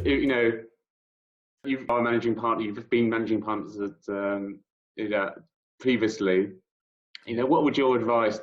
you know, you are a managing partner. You've been managing partners at previously. You know, what would your advice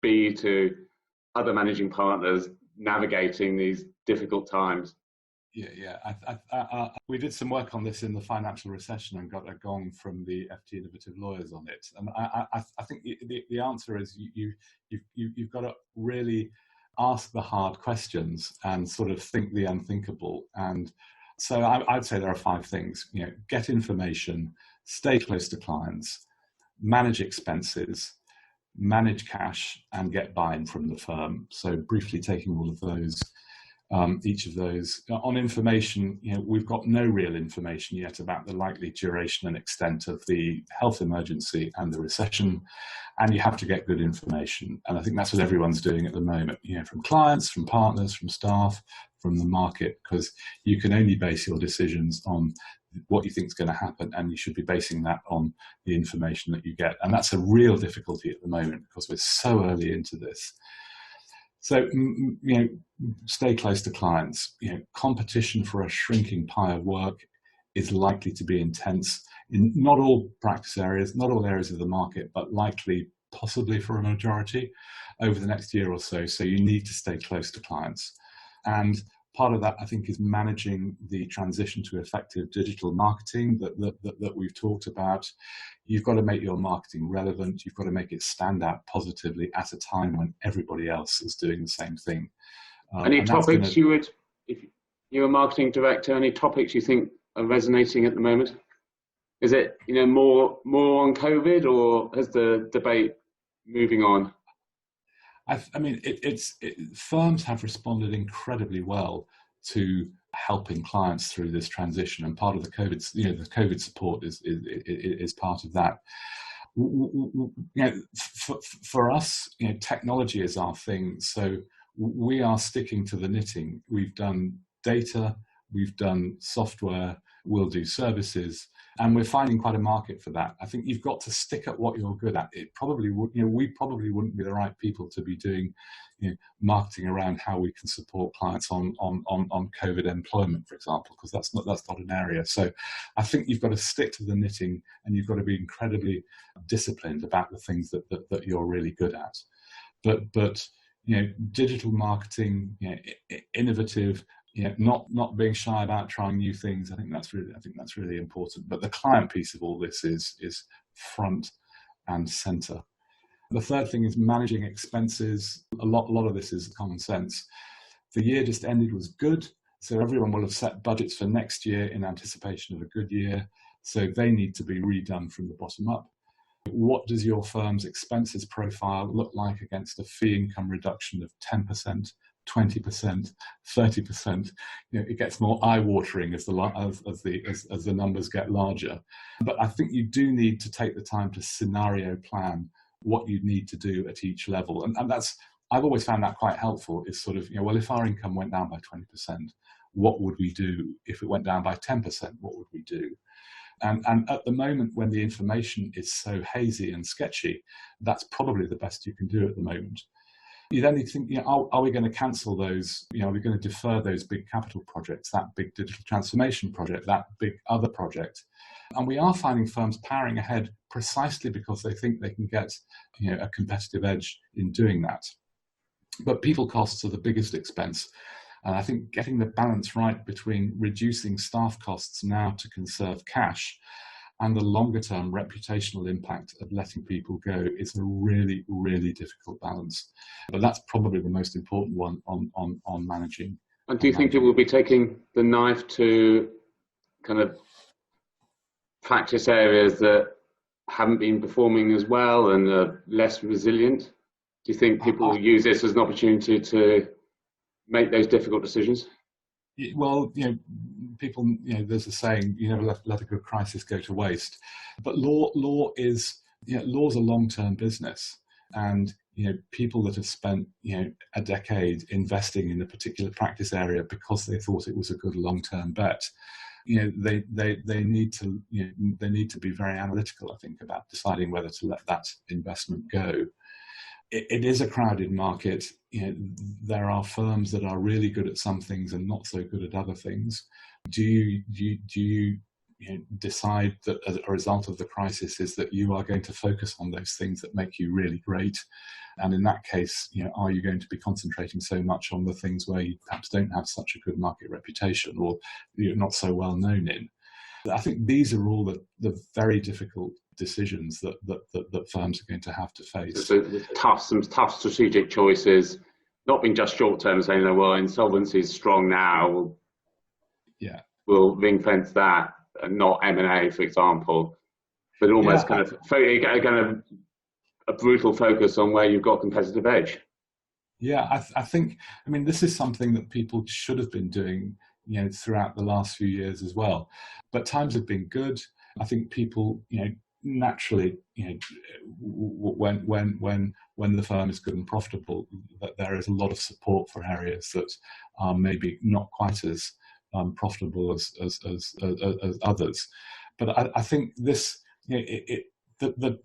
be to other managing partners navigating these difficult times? We did some work on this in the financial recession and got a gong from the FT Innovative lawyers on it. And I think the answer is you've got to really ask the hard questions and sort of think the unthinkable. And so I'd say there are 5 things. You know, get information, stay close to clients, manage expenses, manage cash, and get buy-in from the firm. So briefly taking all of those. Each of those. On information, you know, we've got no real information yet about the likely duration and extent of the health emergency and the recession, and you have to get good information. And I think that's what everyone's doing at the moment, you know, from clients, from partners, from staff, from the market, because you can only base your decisions on what you think is going to happen, and you should be basing that on the information that you get. And that's a real difficulty at the moment because we're so early into this. So, you know, stay close to clients. You know, competition for a shrinking pie of work is likely to be intense in not all practice areas, not all areas of the market, but likely possibly for a majority over the next year or so. So you need to stay close to clients. And part of that, I think, is managing the transition to effective digital marketing that we've talked about. You've got to make your marketing relevant. You've got to make it stand out positively at a time when everybody else is doing the same thing. Any topics you would, if you're a marketing director, any topics you think are resonating at the moment? Is it, you know, more on COVID, or has the debate moving on? I mean, firms have responded incredibly well to helping clients through this transition, and part of the COVID support is part of that. You know, for us, you know, technology is our thing, so we are sticking to the knitting. We've done data, we've done software, we'll do services, and we're finding quite a market for that. I think you've got to stick at what you're good at. It probably would, you know, we probably wouldn't be the right people to be doing, you know, marketing around how we can support clients on COVID employment, for example, because that's not an area. So I think you've got to stick to the knitting, and you've got to be incredibly disciplined about the things that you're really good at. But you know, digital marketing, you know, innovative. You know, not being shy about trying new things. I think that's really important. But the client piece of all this is front and center. The third thing is managing expenses. A lot of this is common sense. The year just ended was good, so everyone will have set budgets for next year in anticipation of a good year. So they need to be redone from the bottom up. What does your firm's expenses profile look like against a fee income reduction of 10%? 20%, 30%, you know, it gets more eye-watering as the numbers get larger. But I think you do need to take the time to scenario plan what you need to do at each level, and that's, I've always found that quite helpful. Is sort of, you know, well, if our income went down by 20%, what would we do? If it went down by 10%, what would we do? And at the moment, when the information is so hazy and sketchy, that's probably the best you can do at the moment. You then need to think, you know, are we going to cancel those? You know, are we going to defer those big capital projects, that big digital transformation project, that big other project? And we are finding firms powering ahead precisely because they think they can get, you know, a competitive edge in doing that. But people costs are the biggest expense. And I think getting the balance right between reducing staff costs now to conserve cash and the longer term reputational impact of letting people go is a really, really difficult balance. But that's probably the most important one on managing. And do you think it will be taking the knife to kind of practice areas that haven't been performing as well and are less resilient? Do you think people will use this as an opportunity to make those difficult decisions? Well, you know, people, you know, there's a saying, you never let a good crisis go to waste. But law is, you know, law's a long-term business, and you know, people that have spent, you know, a decade investing in a particular practice area because they thought it was a good long-term bet, you know, they need to, you know, they need to be very analytical, I think, about deciding whether to let that investment go. it is a crowded market. There are firms that are really good at some things and not so good at other things. Do you decide that as a result of the crisis is that you are going to focus on those things that make you really great? And in that case, are you going to be concentrating so much on the things where you perhaps don't have such a good market reputation or you're not so well known in? I think these are all the very difficult decisions that firms are going to have to face. So some tough strategic choices, not being just short term, saying, "Oh, well, insolvency is strong now. We'll ring fence that, and not M&A, for example." But almost kind of a brutal focus on where you've got competitive edge. Yeah, I think, I mean, this is something that people should have been doing, throughout the last few years as well. But times have been good. I think people, naturally, when the firm is good and profitable, that there is a lot of support for areas that are maybe not quite as profitable as others. But I think this, the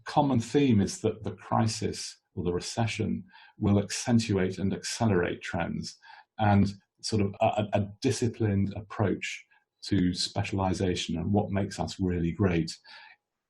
common theme is that the crisis or the recession will accentuate and accelerate trends, and sort of a disciplined approach to specialization and what makes us really great,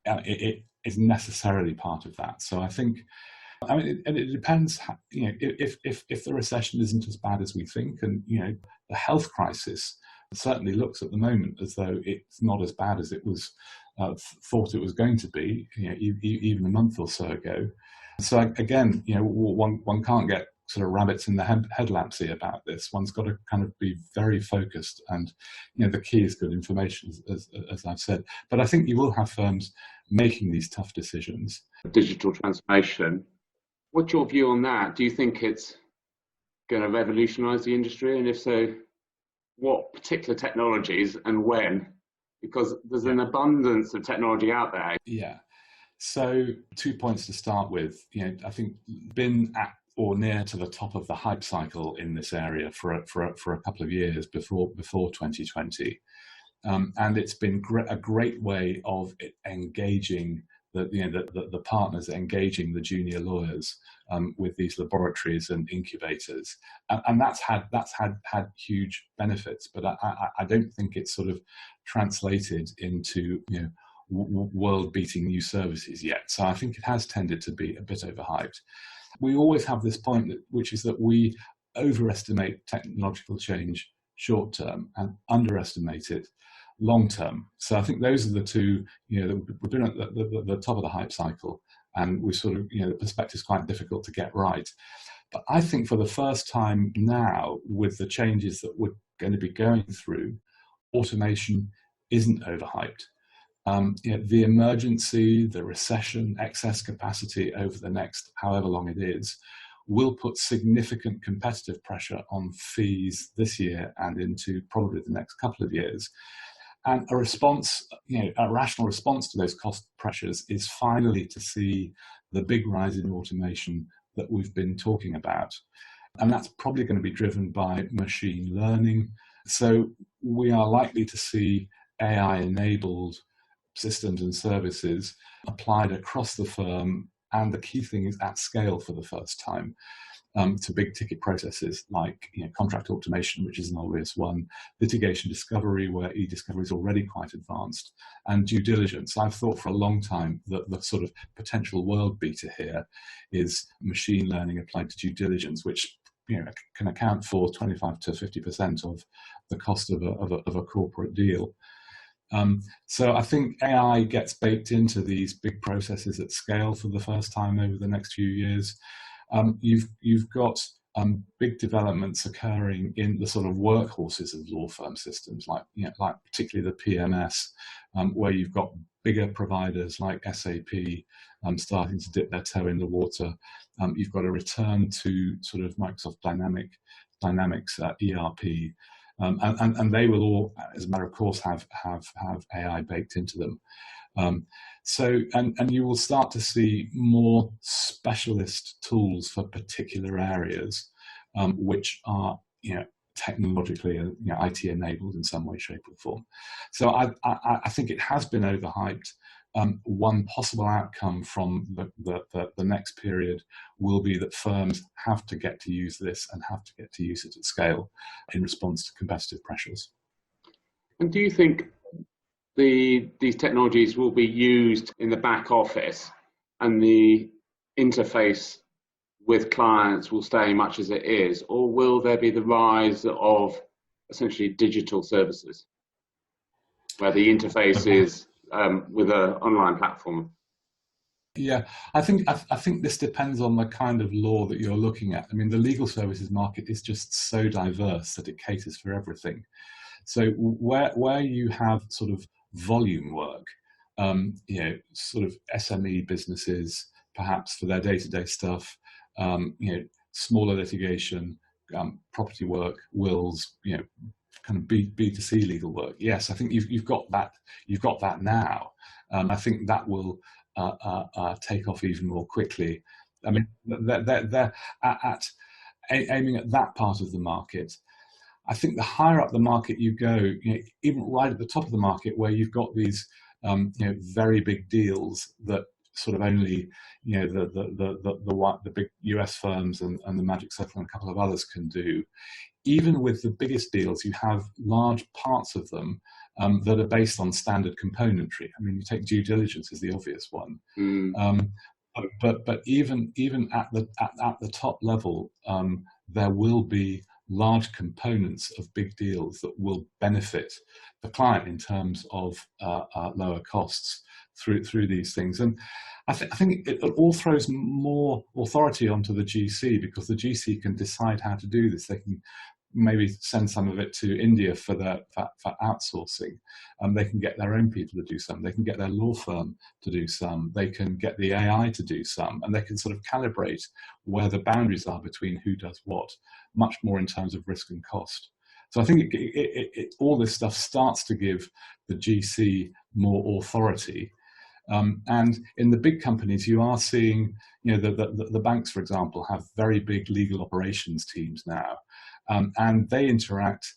it is necessarily part of that. So I think, I mean, it depends, if the recession isn't as bad as we think, and, the health crisis certainly looks at the moment as though it's not as bad as it was thought it was going to be, even a month or so ago. So again, one can't get sort of rabbits in the headlamps here about this. One's got to kind of be very focused, and the key is good information, as I've said. But I think you will have firms making these tough decisions. Digital transformation. What's your view on that? Do you think it's going to revolutionise the industry, and if so, what particular technologies and when? Because there's an abundance of technology out there. Yeah. So 2 points to start with. I think been at or near to the top of the hype cycle in this area for a couple of years before 2020, and it's been a great way of engaging the partners, engaging the junior lawyers with these laboratories and incubators, and that's had huge benefits. But I don't think it's sort of translated into world-beating new services yet. So I think it has tended to be a bit overhyped. We always have this point, which is that we overestimate technological change short term and underestimate it long term. So I think those are the two, we've been at the top of the hype cycle, and we sort of, the perspective is quite difficult to get right. But I think for the first time now, with the changes that we're going to be going through, automation isn't overhyped. The emergency, the recession, excess capacity over the next however long it is, will put significant competitive pressure on fees this year and into probably the next couple of years. And a response, a rational response to those cost pressures is finally to see the big rise in automation that we've been talking about. And that's probably going to be driven by machine learning. So we are likely to see AI-enabled systems and services applied across the firm, and the key thing is at scale for the first time, to big ticket processes like contract automation, which is an obvious one, litigation discovery, where e-discovery is already quite advanced, and due diligence. I've thought for a long time that the sort of potential world beater here is machine learning applied to due diligence, which can account for 25 to 50% of the cost of a corporate deal. So I think AI gets baked into these big processes at scale for the first time over the next few years. You've got big developments occurring in the sort of workhorses of law firm systems, like particularly the PMS, where you've got bigger providers like SAP starting to dip their toe in the water. You've got a return to sort of Microsoft Dynamics ERP. And they will all, as a matter of course, have AI baked into them. So you will start to see more specialist tools for particular areas, which are technologically, IT enabled in some way, shape, or form. So I think it has been overhyped. One possible outcome from the next period will be that firms have to get to use this and have to get to use it at scale in response to competitive pressures. And do you think these technologies will be used in the back office and the interface with clients will stay much as it is, or will there be the rise of essentially digital services where the interface is with an online platform? Yeah, I think this depends on the kind of law that you're looking at. I mean, the legal services market is just so diverse that it caters for everything. So where you have sort of volume work, sort of SME businesses, perhaps for their day-to-day stuff, smaller litigation, property work, wills, kind of B2C legal work. Yes, I think you've got that. You've got that now. I think that will take off even more quickly. I mean, they're aiming at that part of the market. I think the higher up the market you go, even right at the top of the market, where you've got these, very big deals that sort of only, the big US firms and the Magic Circle and a couple of others can do. Even with the biggest deals, you have large parts of them that are based on standard componentry. I mean, you take due diligence as the obvious one, but even at the top level, there will be large components of big deals that will benefit the client in terms of lower costs through these things. And I think it all throws more authority onto the GC, because the GC can decide how to do this. They can maybe send some of it to India for outsourcing. They can get their own people to do some. They can get their law firm to do some. They can get the AI to do some, and they can sort of calibrate where the boundaries are between who does what, much more in terms of risk and cost. So I think all this stuff starts to give the GC more authority. And in the big companies, you are seeing, the banks, for example, have very big legal operations teams now. And they interact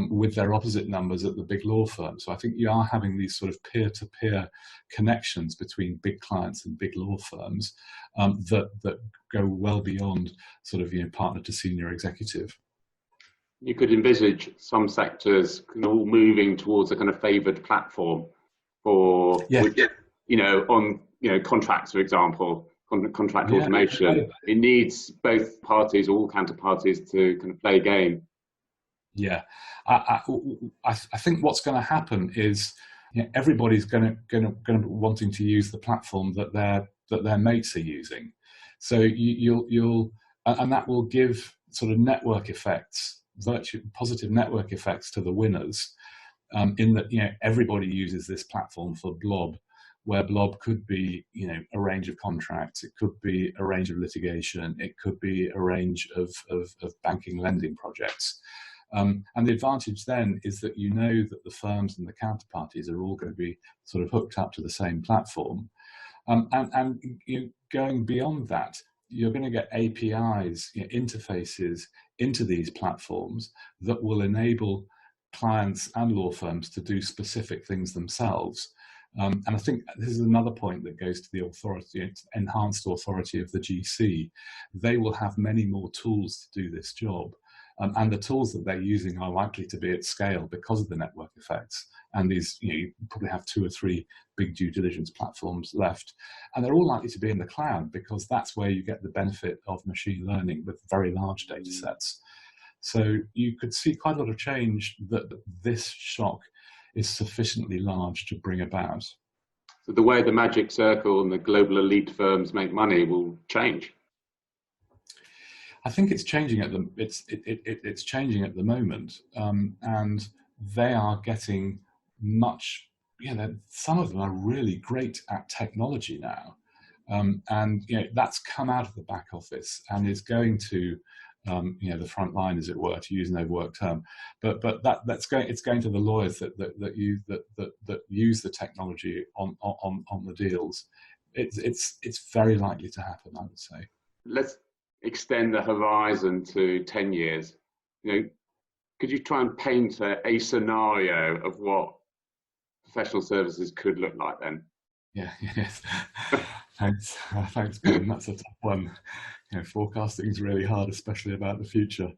with their opposite numbers at the big law firms. So I think you are having these sort of peer-to-peer connections between big clients and big law firms that go well beyond sort of partner to senior executive. You could envisage some sectors all moving towards a kind of favoured platform for, on contracts, for example. Contract automation, it needs both parties, all counterparties, to kind of play a game. Yeah, I think what's going to happen is everybody's going to be wanting to use the platform that their mates are using. So and that will give sort of network effects, positive network effects to the winners, in that everybody uses this platform for blob, where blob could be, a range of contracts, it could be a range of litigation, it could be a range of banking lending projects. And the advantage then is that that the firms and the counterparties are all going to be sort of hooked up to the same platform. And going beyond that, you're going to get APIs, interfaces into these platforms that will enable clients and law firms to do specific things themselves. And I think this is another point that goes to the authority, enhanced authority of the GC. They will have many more tools to do this job. And the tools that they're using are likely to be at scale because of the network effects. And these, you probably have 2 or 3 big due diligence platforms left. And they're all likely to be in the cloud, because that's where you get the benefit of machine learning with very large data sets. So you could see quite a lot of change that this shock is sufficiently large to bring about. So the way the Magic Circle and the global elite firms make money will change. I think it's changing it's changing at the moment, and they are getting much. Some of them are really great at technology now, and that's come out of the back office and is going to the front line, as it were, to use an overworked term. But it's going to the lawyers that use the technology on the deals. It's very likely to happen, I would say. Let's extend the horizon to 10 years. could you try and paint a scenario of what professional services could look like then? Yeah, yes. Thanks, thanks, Ben. That's a tough one. Forecasting is really hard, especially about the future.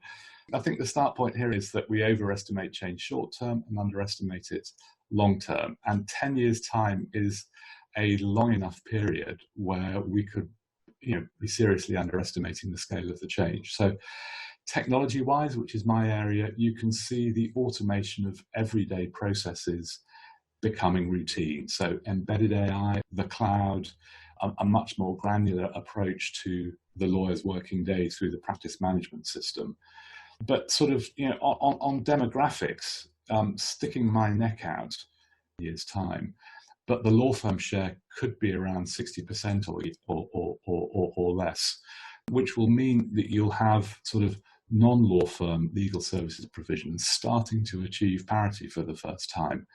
I think the start point here is that we overestimate change short term and underestimate it long term. And 10 years' time is a long enough period where we could be seriously underestimating the scale of the change. So technology-wise, which is my area, you can see the automation of everyday processes becoming routine. So embedded AI, the cloud, a much more granular approach to the lawyer's working day through the practice management system. But sort of, on demographics, sticking my neck out years' time, but the law firm share could be around 60% or less, which will mean that you'll have sort of non-law firm legal services provisions starting to achieve parity for the first time.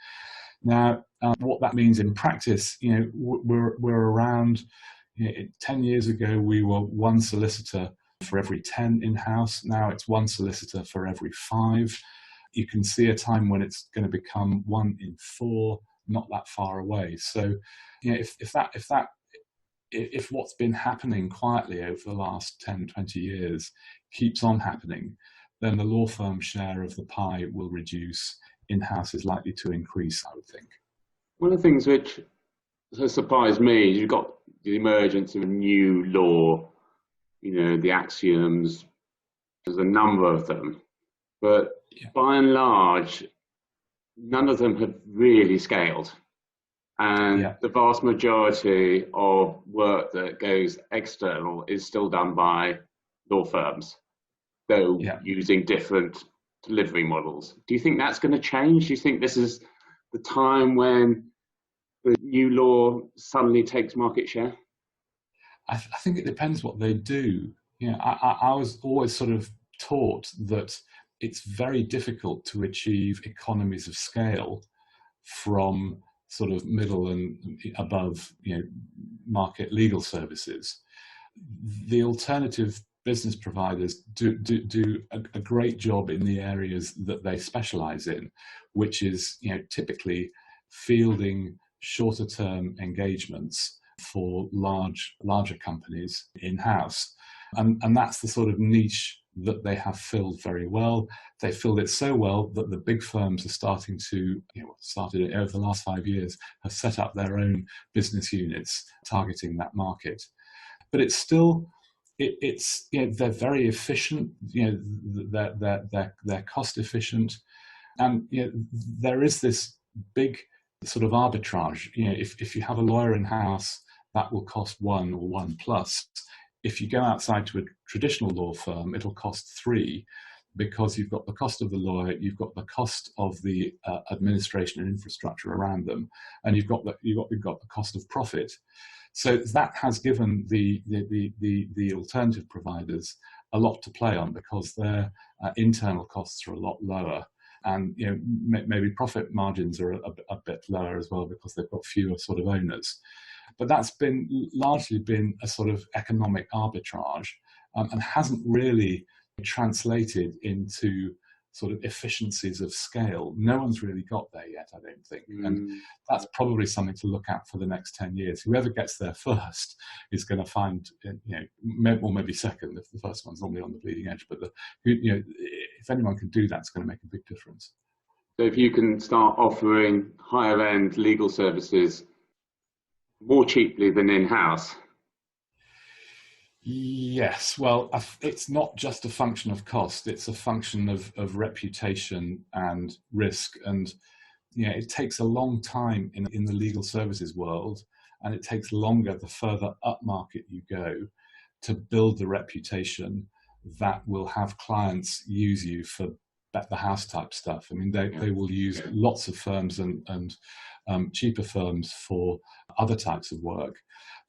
Now, what that means in practice, we're around, 10 years ago, we were one solicitor for every 10 in-house. Now it's one solicitor for every 5. You can see a time when it's going to become 1 in 4, not that far away. So, if what's been happening quietly over the last 10, 20 years keeps on happening, then the law firm share of the pie will reduce. In-house is likely to increase, I would think. One of the things which has surprised me is you've got the emergence of a new law, the axioms, there's a number of them, but by and large, none of them have really scaled. And the vast majority of work that goes external is still done by law firms, though using different delivery models. Do you think that's going to change? Do you think this is the time when the new law suddenly takes market share? I think it depends what they do. I was always sort of taught that it's very difficult to achieve economies of scale from sort of middle and above, market legal services. The alternative business providers do a great job in the areas that they specialize in, which is, typically fielding shorter term engagements for larger companies in-house. And that's the sort of niche that they have filled very well. They filled it so well that the big firms are starting to, started it over the last 5 years, have set up their own business units targeting that market. But it's still, they're very efficient, they're cost efficient. And there is this big sort of arbitrage. If you have a lawyer in-house, that will cost 1 or 1 plus. If you go outside to a traditional law firm, it'll cost 3, because you've got the cost of the lawyer, you've got the cost of the administration and infrastructure around them, and you've got the cost of profit. So that has given the alternative providers a lot to play on, because their internal costs are a lot lower, and maybe profit margins are a bit lower as well, because they've got fewer sort of owners. But that's largely been a sort of economic arbitrage, and hasn't really translated into sort of efficiencies of scale. No one's really got there yet, I don't think. And that's probably something to look at for the next 10 years. Whoever gets there first is going to find, or maybe second, if the first one's normally on the bleeding edge. But if anyone can do that, it's going to make a big difference. So if you can start offering higher end legal services more cheaply than in-house. Yes, well, it's not just a function of cost, it's a function of reputation and risk. And it takes a long time in the legal services world, and it takes longer the further up market you go to build the reputation that will have clients use you for the house type stuff. I mean, they will use lots of firms and cheaper firms for other types of work.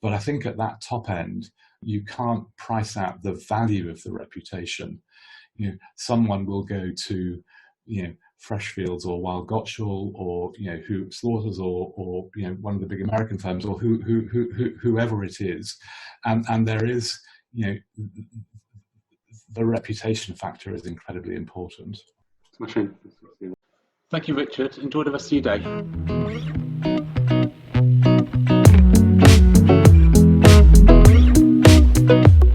But I think at that top end, you can't price out the value of the reputation. Someone will go to, Freshfields or Weil Gotshal or who Slaughters or one of the big American firms, or whoever it is, and there is the reputation factor is incredibly important. Smashing. Thank you, Richard. Enjoy the rest of your day.